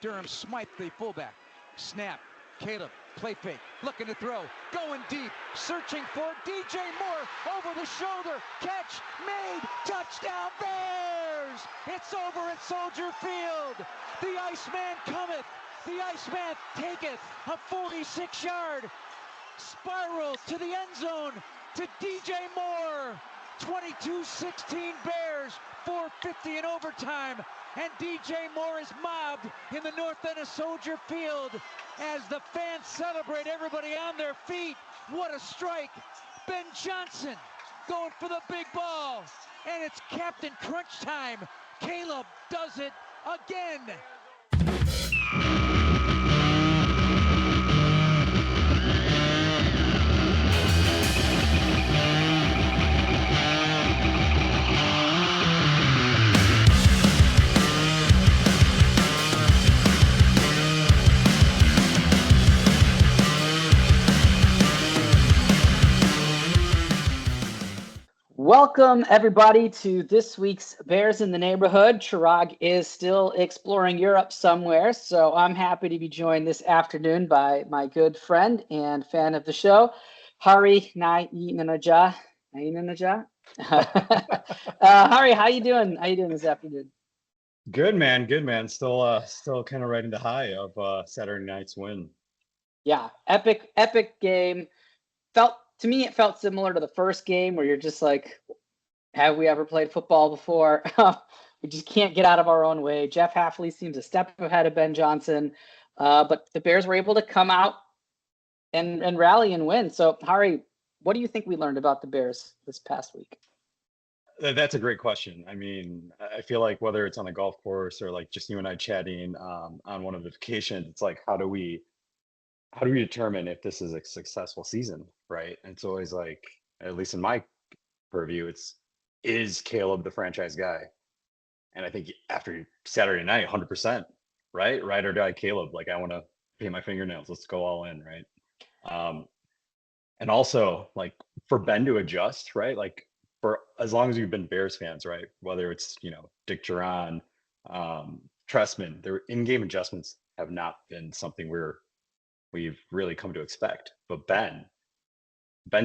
Durham Smythe, the fullback. Snap. Caleb, play fake, looking to throw, going deep, searching for DJ Moore, over the shoulder, catch, made, touchdown Bears! It's over at Soldier Field. The Iceman cometh, the Iceman taketh, a 46-yard spiral to the end zone to DJ Moore. 22-16 Bears, 4:50 in overtime, and DJ Moore is mobbed in the north end of Soldier Field as the fans celebrate, everybody on their feet. What a strike. Ben Johnson going for the big ball, and it's Captain Crunch time. Caleb does it again. Welcome, everybody, to this week's Bears in the Neighborhood. Chirag is still exploring Europe somewhere, so I'm happy to be joined this afternoon by my good friend and fan of the show, Hari Narayanan. Hari, how you doing? How you doing this afternoon? Good man, good man. Still kind of riding the high of Saturday night's win. Yeah, epic game. To me, it felt similar to the first game where you're just like, have we ever played football before? We just can't get out of our own way. Jeff Hafley seems a step ahead of Ben Johnson, but the Bears were able to come out and rally and win. So, Hari, what do you think we learned about the Bears this past week? That's a great question. I mean, I feel like whether it's on a golf course or like just you and I chatting on one of the vacations, it's like, how do we determine if this is a successful season, right? And it's always like, at least in my purview, is Caleb the franchise guy? And I think after Saturday night, 100%, right? Ride or die Caleb. Like, I want to paint my fingernails. Let's go all in, right? And also, like, for Ben to adjust, right? Like, for as long as we've been Bears fans, right? Whether it's, Dick Duran, Trestman, their in-game adjustments have not been something we've really come to expect. But Ben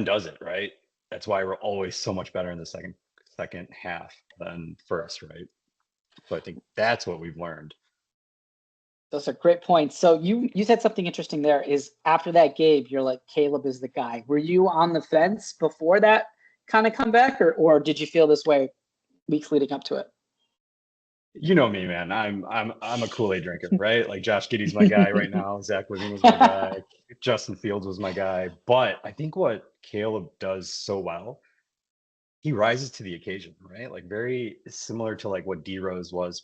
does it, right? That's why we're always so much better in the second half than first, right? So I think that's what we've learned. Those are great points. So you said something interesting there is after that game, you're like, Caleb is the guy. Were you on the fence before that kind of comeback, or did you feel this way weeks leading up to it? You know me, man. I'm a Kool-Aid drinker, right? Like Josh Giddey's my guy right now. Zach Levine was my guy. Justin Fields was my guy. But I think what Caleb does so well, he rises to the occasion, right? Like very similar to like what D-Rose was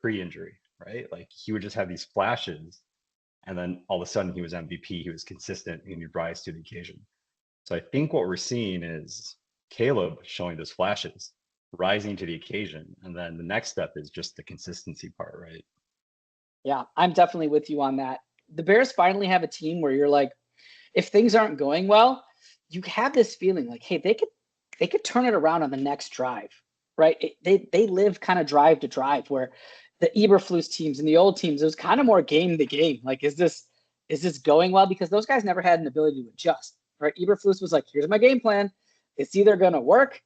pre-injury, right? Like he would just have these flashes, and then all of a sudden he was MVP. He was consistent, and he'd rise to the occasion. So I think what we're seeing is Caleb showing those flashes, rising to the occasion, and then the next step is just the consistency part, right? Yeah, I'm definitely with you on that. The Bears finally have a team where you're like, if things aren't going well, you have this feeling like, hey, they could turn it around on the next drive, right? They live kind of drive to drive, where the Eberflus teams and the old teams, it was kind of more game to game. Like, is this going well? Because those guys never had an ability to adjust, right? Eberflus was like, here's my game plan. It's either going to work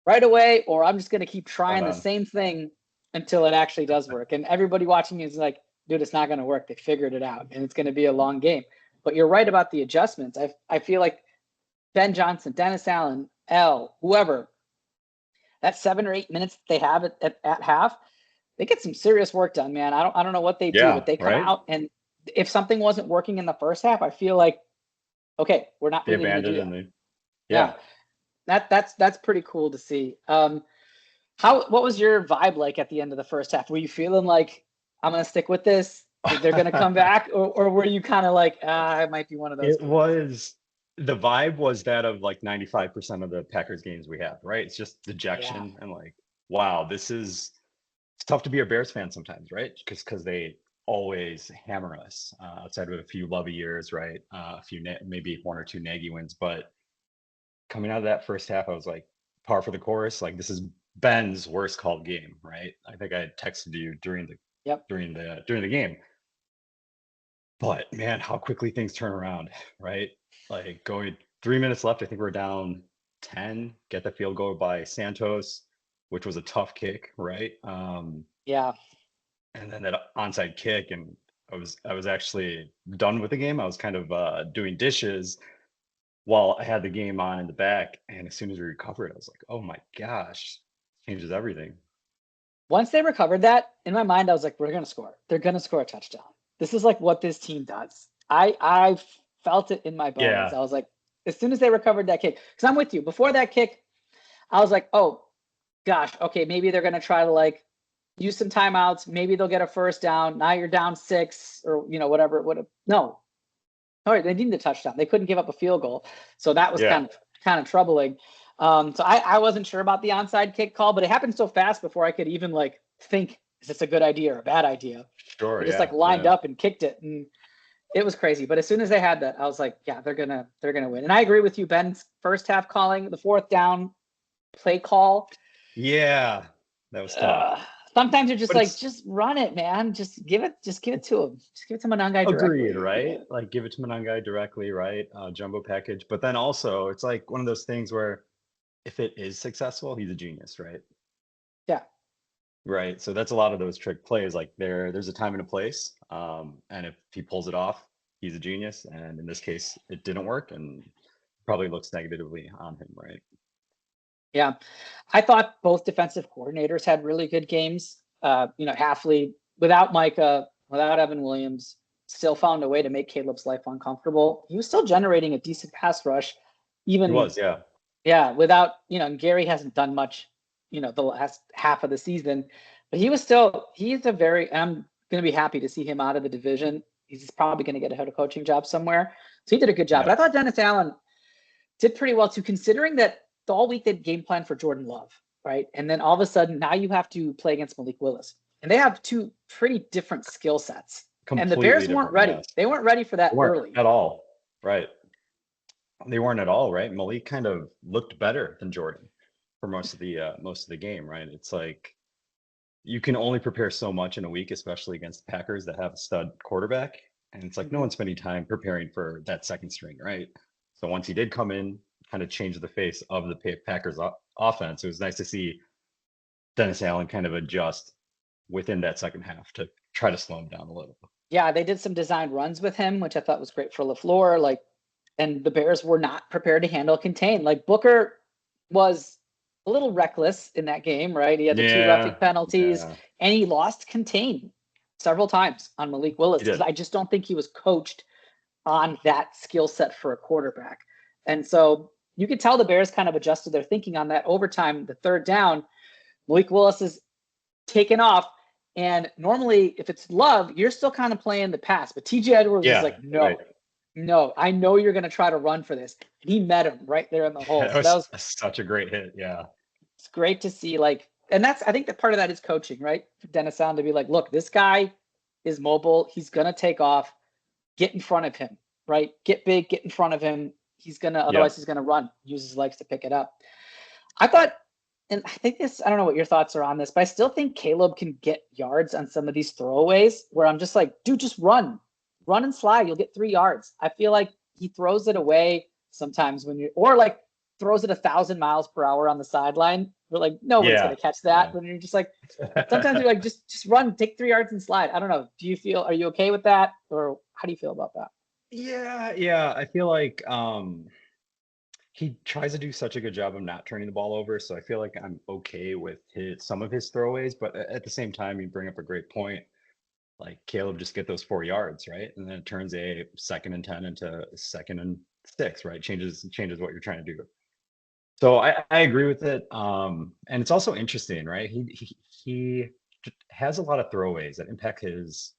right away, or I'm just going to keep trying the same thing until it actually does work. And everybody watching is like, dude, it's not going to work. They figured it out, and it's going to be a long game. But you're right about the adjustments. I feel like Ben Johnson, Dennis Allen, whoever, that 7 or 8 minutes they have at half, they get some serious work done, man. I don't know what they do, but they come out, and if something wasn't working in the first half, I feel like, okay, we're not really going to do that. Yeah. That's pretty cool to see. What was your vibe like at the end of the first half? Were you feeling like, I'm going to stick with this, they're going to come back, or were you kind of like, it might be one of those? The vibe was that of like 95% of the Packers games we have, right? It's just dejection and like, wow, it's tough to be a Bears fan sometimes, right? Because they always hammer us outside of a few Lovey years, right? A few, maybe 1 or 2 Nagy wins, but coming out of that first half, I was like, par for the course. Like, this is Ben's worst called game, right? I think I had texted you during the game. But man, how quickly things turn around, right? Like going 3 minutes left, I think we're down 10, get the field goal by Santos, which was a tough kick, right? Yeah. And then that onside kick, and I was actually done with the game. I was kind of doing dishes while I had the game on in the back, and as soon as we recovered, I was like, "Oh my gosh, changes everything." Once they recovered that, in my mind, I was like, we're going to score. They're going to score a touchdown. This is like what this team does. I felt it in my bones. Yeah, I was like, as soon as they recovered that kick, because I'm with you. Before that kick, I was like, oh, gosh, okay, maybe they're going to try to like use some timeouts. Maybe they'll get a first down. Now you're down 6 or, whatever it would have. No. All right, they needed a touchdown. They couldn't give up a field goal. So that was yeah, kind of troubling. So I wasn't sure about the onside kick call, but it happened so fast before I could even like think, is this a good idea or a bad idea? sure, They just yeah, like lined yeah. up and kicked it, and it was crazy. But as soon as they had that, I was like, yeah, they're gonna win. And I agree with you, Ben's first half calling, the fourth down play call. Yeah, that was tough. Sometimes you're just But like, it's just run it, man. Just give it to him. Just give it to Manangai agreed, directly. right? Like give it to Manangai directly, right? Jumbo package. But then also, it's like one of those things where if it is successful, he's a genius, right? Yeah. Right. So that's a lot of those trick plays. Like there's a time and a place. And if he pulls it off, he's a genius. And in this case, it didn't work and probably looks negatively on him, right? Yeah. I thought both defensive coordinators had really good games. Halfley, without Micah, without Evan Williams, still found a way to make Caleb's life uncomfortable. He was still generating a decent pass rush, He even, was, yeah. yeah, without, and Gary hasn't done much, the last half of the season, but he's I'm going to be happy to see him out of the division. He's probably going to get a head coaching job somewhere. So he did a good job. Yeah. But I thought Dennis Allen did pretty well too, considering that all week they game plan for Jordan Love, right? And then all of a sudden now you have to play against Malik Willis. And they have two pretty different skill sets. And the Completely Bears weren't different. ready. Yes. They weren't ready for that They weren't early. at all. Right. They weren't at all, right? Malik kind of looked better than Jordan for most of the game, right? It's like you can only prepare so much in a week, especially against the Packers that have a stud quarterback. And it's like no one's spending time preparing for that second string, right? So once he did come in, kind of change the face of the Packers offense, it was nice to see Dennis Allen kind of adjust within that second half to try to slow him down a little. Yeah, they did some designed runs with him, which I thought was great for LaFleur. And the Bears were not prepared to handle contain. Like Booker was a little reckless in that game, right? He had the 2 roughing penalties, and he lost contain several times on Malik Willis because I just don't think he was coached on that skill set for a quarterback. And so you could tell the Bears kind of adjusted their thinking on that overtime, the third down. Malik Willis is taken off. And normally, if it's Love, you're still kind of playing the pass. But TJ Edwards is like, no, I know you're going to try to run for this. And he met him right there in the hole. That was such a great hit. Yeah. It's great to see, and I think that part of that is coaching, right? For Dennis Allen to be like, look, this guy is mobile. He's going to take off. Get in front of him, right? Get big, get in front of him. Otherwise he's going to run, use his legs to pick it up. I thought, and I think I don't know what your thoughts are on this, but I still think Caleb can get yards on some of these throwaways where I'm just like, dude, just run and slide. You'll get 3 yards. I feel like he throws it away sometimes throws it 1,000 miles per hour on the sideline. We're like, nobody's going to catch that. When you're just like, sometimes you're like, just run, take 3 yards and slide. I don't know. Are you okay with that? Or how do you feel about that? Yeah. I feel like he tries to do such a good job of not turning the ball over. So I feel like I'm okay with some of his throwaways, but at the same time, you bring up a great point. Like Caleb just get those 4 yards, right? And then it turns a 2nd and 10 into 2nd and 6, right? Changes what you're trying to do. So I agree with it. And it's also interesting, right? He has a lot of throwaways that impact his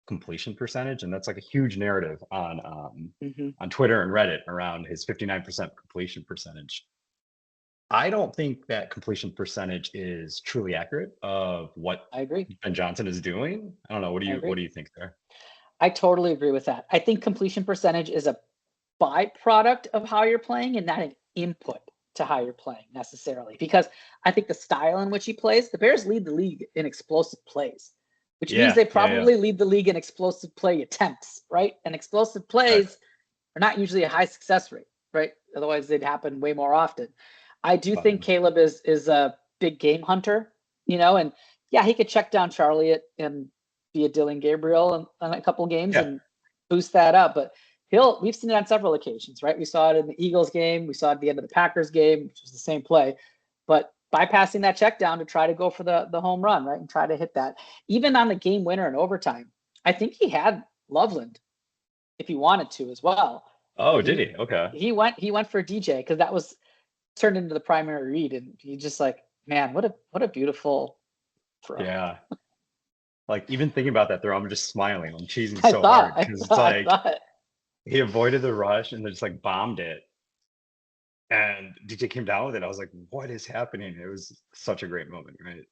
completion percentage, and that's like a huge narrative on Twitter and Reddit around his 59% completion percentage. I don't think that completion percentage is truly accurate of what I agree. Ben Johnson is doing. I don't know. What do you think there? I totally agree with that. I think completion percentage is a byproduct of how you're playing and not an input to how you're playing necessarily, because I think the style in which he plays, the Bears lead the league in explosive plays. which means they probably lead the league in explosive play attempts, right? And explosive plays are not usually a high success rate, right? Otherwise, they'd happen way more often. I do think Caleb is a big game hunter, and yeah, he could check down Charlie and be a Dylan Gabriel in a couple games and boost that up. But we've seen it on several occasions, right? We saw it in the Eagles game. We saw it at the end of the Packers game, which was the same play. But bypassing that check down to try to go for the home run, right? And try to hit that. Even on the game winner in overtime, I think he had Loveland if he wanted to as well. Oh, did he? Okay. He went for DJ because that was turned into the primary read. And he just like, man, what a beautiful throw. Yeah. Like even thinking about that throw, I'm just smiling. I'm cheesing so hard because it's like he avoided the rush and just like bombed it. And DJ came down with it. I was like, what is happening? It was such a great moment, right?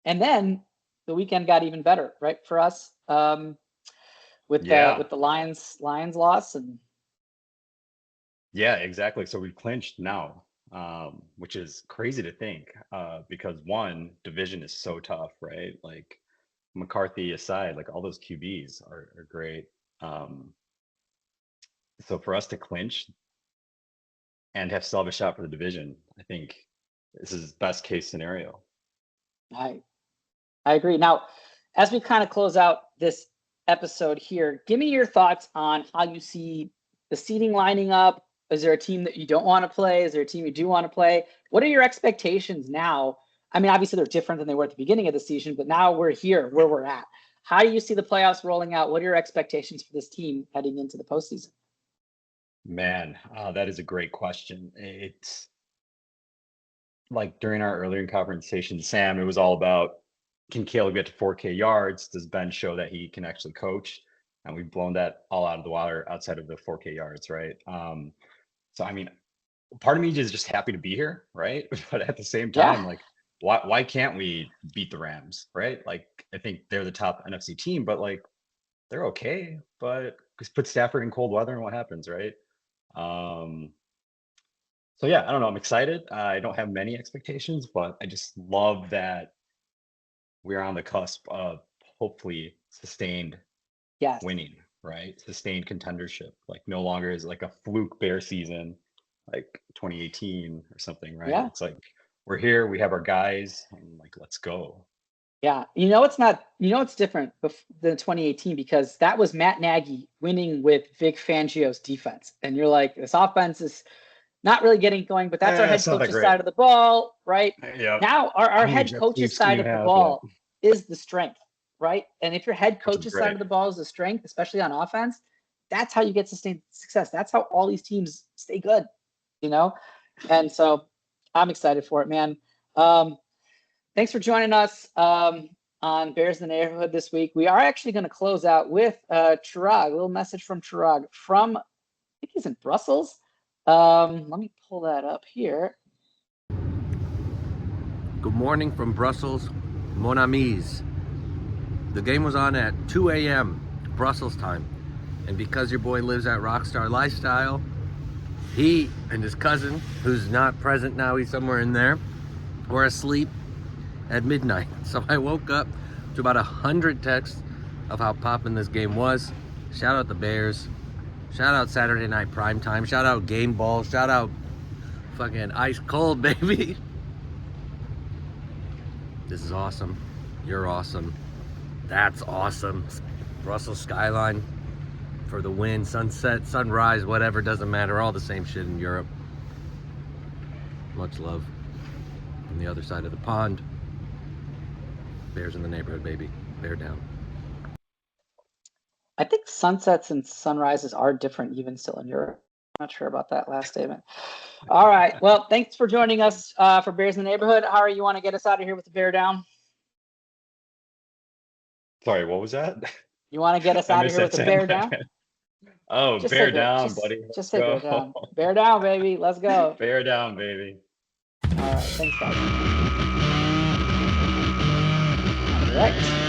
And then the weekend got even better, right, for us with the Lions loss. And yeah, exactly. So we've clinched now, which is crazy to think because one, division is so tough, right? Like McCarthy aside, like all those QBs are great. So for us to clinch and still have a shot for the division, I think this is best case scenario. I agree. Now, as we kind of close out this episode here, give me your thoughts on how you see the seeding lining up. Is there a team that you don't want to play? Is there a team you do want to play? What are your expectations now? I mean, obviously they're different than they were at the beginning of the season, but now we're here where we're at. How do you see the playoffs rolling out? What are your expectations for this team heading into the postseason? Man, that is a great question. It's like during our earlier conversation, Sam, it was all about, can Caleb get to 4K yards? Does Ben show that he can actually coach? And we've blown that all out of the water outside of the 4K yards, right? So, I mean, part of me is just happy to be here, right? But at the same time, like, why can't we beat the Rams, right? Like, I think they're the top NFC team, but like, they're okay. But just put Stafford in cold weather and what happens, right? So yeah, I don't know. I'm excited. I don't have many expectations, but I just love that we're on the cusp of hopefully sustained winning, right? Sustained contendership. Like no longer is like a fluke Bear season, like 2018 or something, right? Yeah. It's like we're here, we have our guys, and like let's go. Yeah, it's different than 2018 because that was Matt Nagy winning with Vic Fangio's defense. And you're like, this offense is not really getting going, but that's our head coach's side of the ball, right? Yeah. Now our head coach's side of the ball is the strength, right? And if your head coach's side of the ball is the strength, especially on offense, that's how you get sustained success. That's how all these teams stay good, And so I'm excited for it, man. Thanks for joining us on Bears in the Neighborhood this week. We are actually going to close out with Chirag, a little message from Chirag from, I think he's in Brussels. Let me pull that up here. Good morning from Brussels, mon amis. The game was on at 2 a.m. Brussels time. And because your boy lives that rockstar lifestyle, he and his cousin, who's not present now, he's somewhere in there, were asleep at midnight. So I woke up to about 100 texts of how poppin' this game was. Shout out the Bears. Shout out Saturday Night Primetime. Shout out Game Ball. Shout out fucking Ice Cold, baby. This is awesome. You're awesome. That's awesome. Brussels skyline for the win. Sunset, sunrise, whatever, doesn't matter. All the same shit in Europe. Much love from the other side of the pond. Bears in the neighborhood, baby. Bear down. I think sunsets and sunrises are different even still in Europe. I'm not sure about that last statement. All right. Well, thanks for joining us for Bears in the Neighborhood. Hari, you want to get us out of here with the bear down? Sorry, what was that? You want to get us out of here with the bear down? Oh, just bear down, buddy. Just say bear down. Bear down, baby. Let's go. Bear down, baby. All right. Thanks, guys. All right.